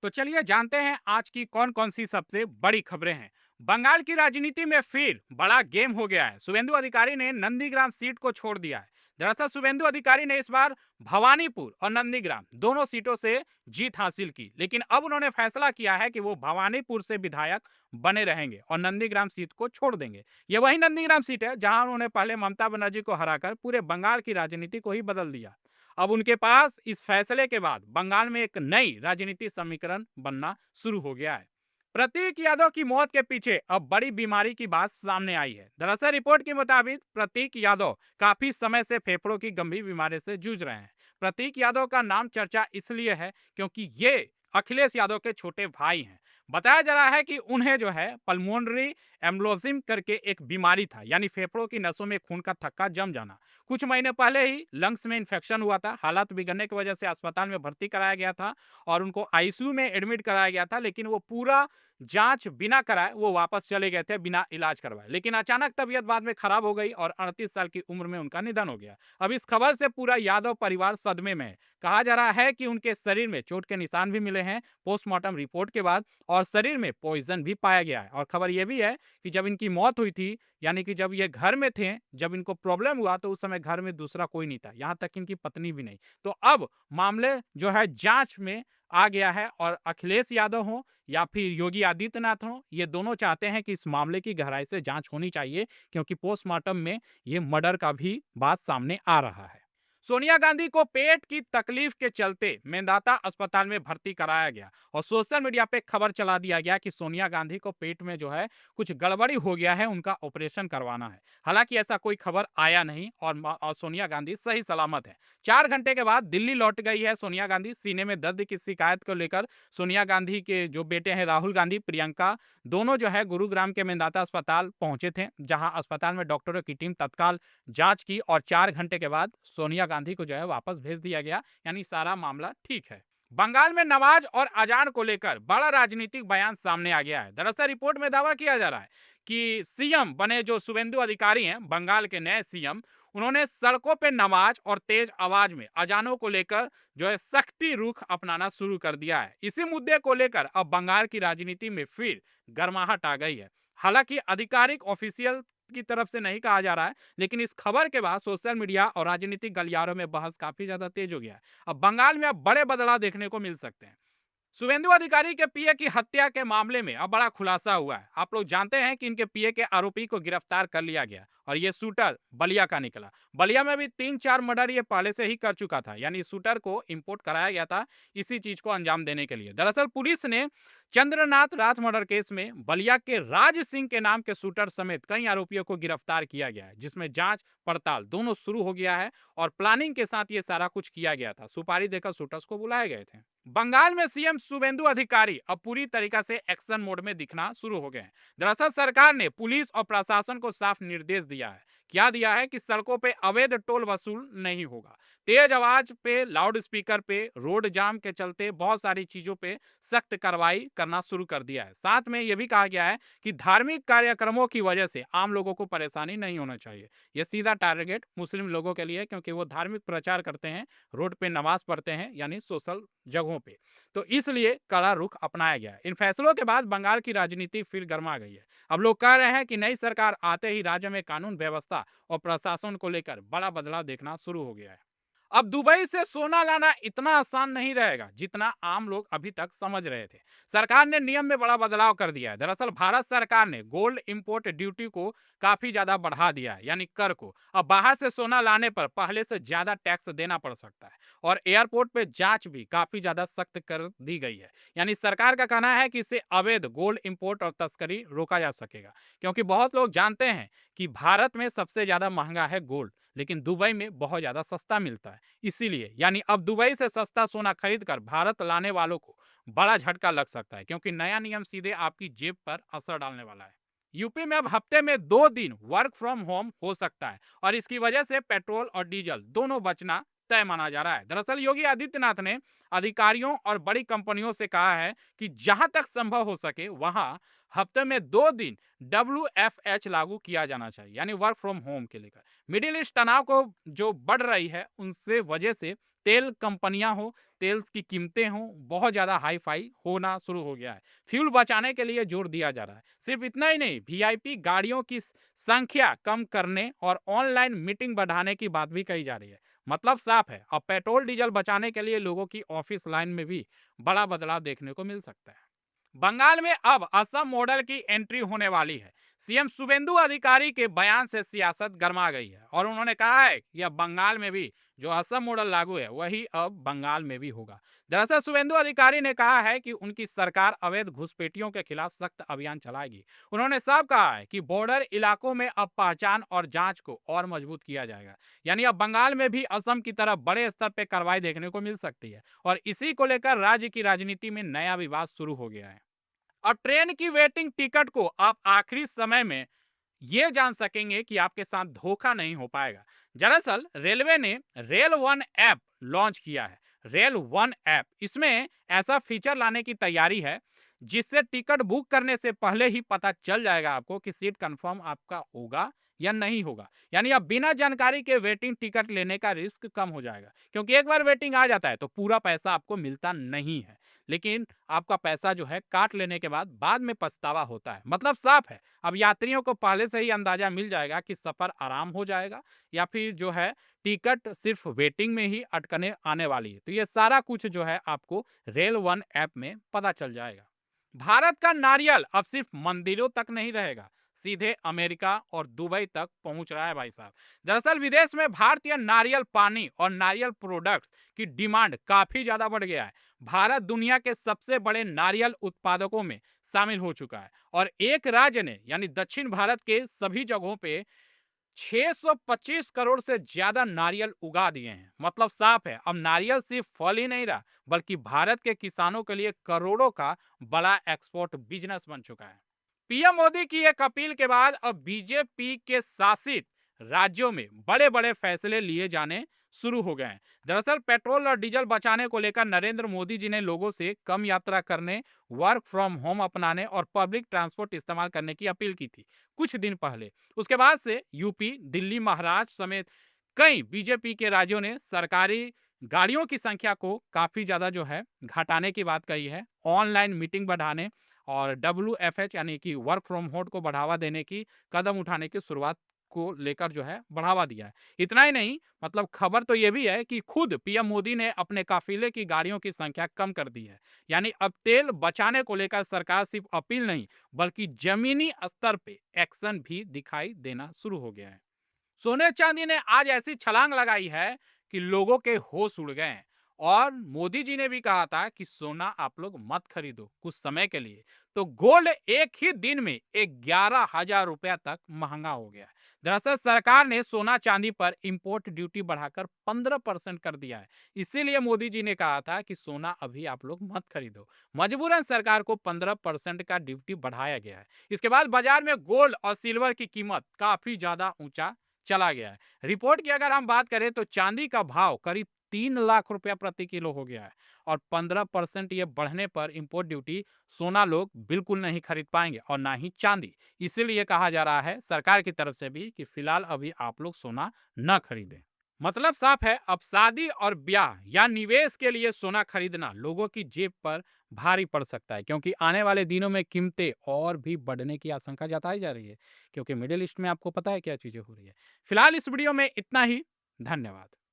तो चलिए जानते हैं आज की कौन कौन सी सबसे बड़ी खबरें हैं। बंगाल की राजनीति में फिर बड़ा गेम हो गया है। शुभेंदु अधिकारी ने नंदीग्राम सीट को छोड़ दिया है। दरअसल शुभेंदु अधिकारी ने इस बार भवानीपुर और नंदीग्राम दोनों सीटों से जीत हासिल की, लेकिन अब उन्होंने फैसला किया है कि वो भवानीपुर से विधायक बने रहेंगे और नंदीग्राम सीट को छोड़ देंगे। ये वही नंदीग्राम सीट है जहां उन्होंने पहले ममता बनर्जी को हराकर पूरे बंगाल की राजनीति को ही बदल दिया। अब उनके पास इस फैसले के बाद बंगाल में एक नई राजनीतिक समीकरण बनना शुरू हो गया है। प्रतीक यादव की मौत के पीछे अब बड़ी बीमारी की बात सामने आई है। दरअसल रिपोर्ट के मुताबिक प्रतीक यादव काफी समय से फेफड़ों की गंभीर बीमारी से जूझ रहे हैं। प्रतीक यादव का नाम चर्चा इसलिए है क्योंकि ये अखिलेश यादव के छोटे भाई हैं। बताया जा रहा है कि उन्हें जो है पल्मोनरी एम्ब्लोजिम करके एक बीमारी था, यानी फेफड़ों की नसों में खून का थक्का जम जाना। कुछ महीने पहले ही लंग्स में इन्फेक्शन हुआ था। हालात बिगड़ने की वजह से अस्पताल में भर्ती कराया गया था और उनको आईसीयू में एडमिट कराया गया था, लेकिन वो पूरा जांच बिना कराए वो वापस चले गए थे बिना इलाज करवाए। लेकिन अचानक तबीयत बाद में खराब हो गई और 38 साल की उम्र में उनका निधन हो गया। अब इस खबर से पूरा यादव परिवार सदमे में है। कहा जा रहा है कि उनके शरीर में चोट के निशान भी मिले हैं पोस्टमार्टम रिपोर्ट के बाद, और शरीर में पॉइजन भी पाया गया है। और खबर यह भी है कि जब इनकी मौत हुई थी, यानी कि जब ये घर में थे, जब इनको प्रॉब्लम हुआ तो उस समय घर में दूसरा कोई नहीं था, यहाँ तक इनकी पत्नी भी नहीं। तो अब मामले जो है जांच में आ गया है और अखिलेश यादव हो या फिर योगी आदित्यनाथ हो, ये दोनों चाहते हैं कि इस मामले की गहराई से जांच होनी चाहिए, क्योंकि पोस्टमार्टम में ये मर्डर का भी बात सामने आ रहा है। सोनिया गांधी को पेट की तकलीफ के चलते मेदांता अस्पताल में भर्ती कराया गया और सोशल मीडिया पे खबर चला दिया गया कि सोनिया गांधी को पेट में जो है कुछ गड़बड़ी हो गया है, उनका ऑपरेशन करवाना है। हालांकि ऐसा कोई खबर आया नहीं और सोनिया गांधी सही सलामत है। 4 घंटे के बाद दिल्ली लौट गई है सोनिया गांधी। सीने में दर्द की शिकायत को लेकर सोनिया गांधी के जो बेटे हैं राहुल गांधी, प्रियंका, दोनों जो है गुरुग्राम के मेदांता अस्पताल पहुंचे थे, जहां अस्पताल में डॉक्टरों की टीम तत्काल जांच की और 4 घंटे के बाद सोनिया गांधी को जो है वापस भेज दिया गया, यानी सारा मामला ठीक है। बंगाल में नमाज और अजान को लेकर बड़ा राजनीतिक बयान सामने आ गया है। दरअसल रिपोर्ट में दावा किया जा रहा है कि सीएम बने जो शुभेंदु अधिकारी हैं, बंगाल के नए सीएम, उन्होंने सड़कों पे नमाज और तेज आवाज में अजानों को लेकर जो है सख्ती रुख अपनाना शुरू कर दिया है। इसी मुद्दे को लेकर अब बंगाल की राजनीति में फिर गर्माहट आ गई है। हालांकि आधिकारिक ऑफिशियल की तरफ से नहीं कहा जा रहा है, लेकिन इस खबर के बाद सोशल मीडिया और राजनीतिक गलियारों में बहस काफी ज्यादा तेज हो गया है। अब बंगाल में अब बड़े बदलाव देखने को मिल सकते हैं। शुभेंदु अधिकारी के पीए की हत्या के मामले में अब बड़ा खुलासा हुआ है। आप लोग जानते हैं कि इनके पीए के आरोपी को गिरफ्तार कर लिया गया और ये शूटर बलिया का निकला। बलिया में भी 3-4 मर्डर ये पहले से ही कर चुका था, यानी शूटर को इंपोर्ट कराया गया था इसी चीज को अंजाम देने के लिए। दरअसल पुलिस ने चंद्रनाथ रात मर्डर केस में बलिया के राज सिंह के नाम के शूटर समेत कई आरोपियों को गिरफ्तार किया गया है, जिसमें जांच पड़ताल दोनों शुरू हो गया है और प्लानिंग के साथ ये सारा कुछ किया गया था। सुपारी देकर शूटर्स को बुलाए गए थे। बंगाल में सीएम शुभेंदु अधिकारी अब पूरी तरीका से एक्शन मोड में दिखना शुरू हो गए हैं। दरअसल सरकार ने पुलिस और प्रशासन को साफ निर्देश दिया है। क्या दिया है कि सड़कों पे अवैध टोल वसूल नहीं होगा। तेज आवाज पे, लाउड स्पीकर पे, रोड जाम के चलते बहुत सारी चीजों पे सख्त कार्रवाई करना शुरू कर दिया है। साथ में यह भी कहा गया है कि धार्मिक कार्यक्रमों की वजह से आम लोगों को परेशानी नहीं होना चाहिए। यह सीधा टारगेट मुस्लिम लोगों के लिए है, क्योंकि वो धार्मिक प्रचार करते हैं, रोड पे नमाज पढ़ते हैं, यानी सोशल जगहों पे। तो इसलिए कड़ा रुख अपनाया गया है। इन फैसलों के बाद बंगाल की राजनीति फिर गर्मा गई है। अब लोग कह रहे हैं कि नई सरकार आते ही राज्य में कानून व्यवस्था और प्रशासन को लेकर बड़ा बदलाव देखना शुरू हो गया है। अब दुबई से सोना लाना इतना आसान नहीं रहेगा जितना आम लोग अभी तक समझ रहे थे। सरकार ने नियम में बड़ा बदलाव कर दिया है। दरअसल भारत सरकार ने गोल्ड इंपोर्ट ड्यूटी को काफी ज्यादा बढ़ा दिया है, यानी कर को। अब बाहर से सोना लाने पर पहले से ज्यादा टैक्स देना पड़ सकता है और एयरपोर्ट पे जांच भी काफी ज्यादा सख्त कर दी गई है। यानी सरकार का कहना है कि इससे अवैध गोल्ड इंपोर्ट और तस्करी रोका जा सकेगा, क्योंकि बहुत लोग जानते हैं कि भारत में सबसे ज्यादा महंगा है गोल्ड, लेकिन दुबई में बहुत ज्यादा सस्ता मिलता है। इसीलिए यानी अब दुबई से सस्ता सोना खरीद कर भारत लाने वालों को बड़ा झटका लग सकता है, क्योंकि नया नियम सीधे आपकी जेब पर असर डालने वाला है। यूपी में अब हफ्ते में 2 दिन वर्क फ्रॉम होम हो सकता है और इसकी वजह से पेट्रोल और डीजल दोनों बचना तय माना जा रहा है। दरअसल योगी आदित्यनाथ ने अधिकारियों और बड़ी कंपनियों से कहा है कि जहां तक संभव हो सके वहां हफ्ते में 2 दिन WFH लागू किया जाना चाहिए, यानी वर्क फ्रॉम होम के लेकर। मिडिल ईस्ट तनाव को जो बढ़ रही है उनसे वजह से तेल कंपनियां हो, तेल की कीमतें हों, बहुत ज़्यादा हाई-फाई होना शुरू हो गया है। फ्यूल बचाने के लिए जोर दिया जा रहा है। सिर्फ इतना ही नहीं, वीआईपी गाड़ियों की संख्या कम करने और ऑनलाइन मीटिंग बढ़ाने की बात भी कही जा रही है। मतलब साफ है, अब पेट्रोल डीजल बचाने के लिए लोगों की ऑफिस लाइन में भी बड़ा बदलाव देखने को मिल सकता है। बंगाल में अब असम मॉडल की एंट्री होने वाली है। सीएम शुभेंदु अधिकारी के बयान से सियासत गर्मा गई है और उन्होंने कहा है कि अब बंगाल में भी जो असम मॉडल लागू है वही अब बंगाल में भी होगा। दरअसल शुभेंदु अधिकारी ने कहा है कि उनकी सरकार अवैध घुसपैठियों के खिलाफ सख्त अभियान चलाएगी। उन्होंने साफ कहा है कि बॉर्डर इलाकों में अब पहचान और जांच को और मजबूत किया जाएगा। यानी अब बंगाल में भी असम की तरह बड़े स्तर पर कार्रवाई देखने को मिल सकती है और इसी को लेकर राज्य की राजनीति में नया विवाद शुरू हो गया है। और ट्रेन की वेटिंग टिकट को आप आखिरी समय में ये जान सकेंगे कि आपके साथ धोखा नहीं हो पाएगा। दरअसल रेलवे ने रेल वन ऐप लॉन्च किया है। रेल वन ऐप, इसमें ऐसा फीचर लाने की तैयारी है जिससे टिकट बुक करने से पहले ही पता चल जाएगा आपको कि सीट कंफर्म आपका होगा या नहीं होगा। यानी अब बिना जानकारी के वेटिंग टिकट लेने का रिस्क कम हो जाएगा, क्योंकि एक बार वेटिंग आ जाता है तो पूरा पैसा आपको मिलता नहीं है, लेकिन आपका पैसा जो है काट लेने के बाद में पछतावा होता है। मतलब साफ है, अब यात्रियों को पहले से ही अंदाजा मिल जाएगा कि सफर आराम हो जाएगा या फिर जो है टिकट सिर्फ वेटिंग में ही अटकने आने वाली है। तो ये सारा कुछ जो है आपको रेल वन ऐप में पता चल जाएगा। भारत का नारियल अब सिर्फ मंदिरों तक नहीं रहेगा, सीधे अमेरिका और दुबई तक पहुंच रहा है भाई साहब। दरअसल विदेश में भारतीय नारियल पानी और नारियल प्रोडक्ट्स की डिमांड काफी ज्यादा बढ़ गया है। भारत दुनिया के सबसे बड़े नारियल उत्पादकों में शामिल हो चुका है और एक राज्य ने यानी दक्षिण भारत के सभी जगहों पे 625 करोड़ से ज्यादा नारियल उगा दिए हैं। मतलब साफ है, अब नारियल सिर्फ फल ही नहीं रहा, बल्कि भारत के किसानों के लिए करोड़ों का बड़ा एक्सपोर्ट बिजनेस बन चुका है। पीएम मोदी की एक अपील के बाद अब बीजेपी के शासित राज्यों में बड़े बड़े फैसले लिए जाने शुरू हो गए हैं। दरअसल पेट्रोल और डीजल बचाने को लेकर नरेंद्र मोदी जी ने लोगों से कम यात्रा करने, वर्क फ्रॉम होम अपनाने और पब्लिक ट्रांसपोर्ट इस्तेमाल करने की अपील की थी कुछ दिन पहले। उसके बाद से यूपी, दिल्ली, महाराष्ट्र समेत कई बीजेपी के राज्यों ने सरकारी गाड़ियों की संख्या को काफी ज्यादा जो है घटाने की बात कही है, ऑनलाइन मीटिंग बढ़ाने और WFH यानी कि वर्क फ्रॉम होम को बढ़ावा देने की कदम उठाने की शुरुआत को लेकर जो है बढ़ावा दिया है। इतना ही नहीं, मतलब खबर तो ये भी है कि खुद पीएम मोदी ने अपने काफिले की गाड़ियों की संख्या कम कर दी है। यानी अब तेल बचाने को लेकर सरकार सिर्फ अपील नहीं, बल्कि जमीनी स्तर पे एक्शन भी दिखाई देना शुरू हो गया है। सोने चांदी ने आज ऐसी छलांग लगाई है कि लोगों के होश उड़ गए हैं। और मोदी जी ने भी कहा था कि सोना आप लोग मत खरीदो कुछ समय के लिए। तो गोल्ड एक ही दिन में 11,000 रुपया तक महंगा हो गया है। दरअसल सरकार ने सोना चांदी पर इंपोर्ट ड्यूटी बढ़ाकर 15% कर दिया है। इसीलिए मोदी जी ने कहा था कि सोना अभी आप लोग मत खरीदो। मजबूरन सरकार को 15% का ड्यूटी बढ़ाया गया है। इसके बाद बाजार में गोल्ड और सिल्वर की कीमत काफी ज्यादा ऊंचा चला गया है। रिपोर्ट की अगर हम बात करें तो चांदी का भाव करीब 3 लाख रुपया प्रति किलो हो गया है और 15% ये बढ़ने पर इंपोर्ट ड्यूटी सोना लोग बिल्कुल नहीं खरीद पाएंगे और ना ही चांदी। इसीलिए कहा जा रहा है सरकार की तरफ से भी कि फिलहाल अभी आप लोग सोना न खरीदें। मतलब साफ है, अब शादी और ब्याह या निवेश के लिए सोना खरीदना लोगों की जेब पर भारी पड़ सकता है, क्योंकि आने वाले दिनों में कीमतें और भी बढ़ने की आशंका जताई जा रही है, क्योंकि मिडिल ईस्ट में आपको पता है क्या चीजें हो रही है। फिलहाल इस वीडियो में इतना ही। धन्यवाद।